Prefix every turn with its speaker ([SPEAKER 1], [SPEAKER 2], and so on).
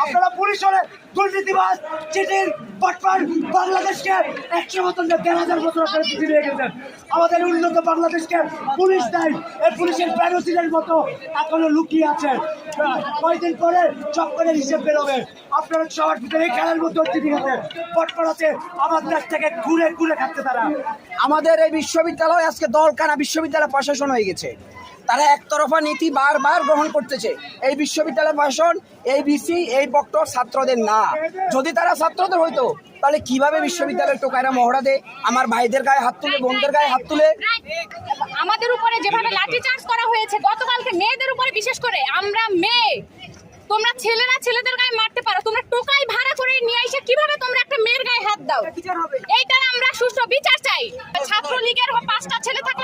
[SPEAKER 1] আপনারা পুলিশ হলে দুর্নীতিবাজ চিঠির পটপার বাংলাদেশকে 100 বছর 1000 বছর আপনারা চিঠি নিয়ে গেছেন। আমাদের উন্নত বাংলাদেশকে পুলিশ নাই, এই পুলিশের প্যারোসিনের মতো এখনো লুকিয়ে আছে। কয়েকদিন পরে চক্করের হিসেব বেরোবে। আপনারা সবার ভিতরে খেলার মতো চিঠি খাচ্ছে, পটপার আছে আমার দেশ থেকে ঘুরে ঘুরে খাচ্ছে তারা।
[SPEAKER 2] আমাদের এই বিশ্ববিদ্যালয় আজকে দলকানা বিশ্ববিদ্যালয় প্রশাসন হয়ে গেছে। তারা একতরফা নীতি বারবার গ্রহণ করতেছে। এই বিশ্ববিদ্যালয় প্রশাসন, এই বিসি, এই বক্তব্য ছাত্রদের না। যদি তারা ছাত্রদের হইতো তাহলে কিভাবে বিশ্ববিদ্যালয়ের টোকাইরা মহড়া দেয়, আমার ভাইদের গায়ে হাত তুলে, বোনদের গায়ে হাত তুলে।
[SPEAKER 3] আমাদের উপরে যেভাবে লাঠিচার্জ করা হয়েছে গতকালকে, মেয়েদের উপরে বিশেষ করে, আমরা মেয়ে, তোমরা ছেলেরা ছেলেদের গায়ে মারতে পারো, তোমরা টোকাই ভাড়া করে নিয়ে এসে কিভাবে তোমরা একটা মেয়ের গায়ে হাত দাও? এইটার আমরা সুষ্ঠু বিচার চাই। ছাত্রলীগের 5টা ছেলে থাকলে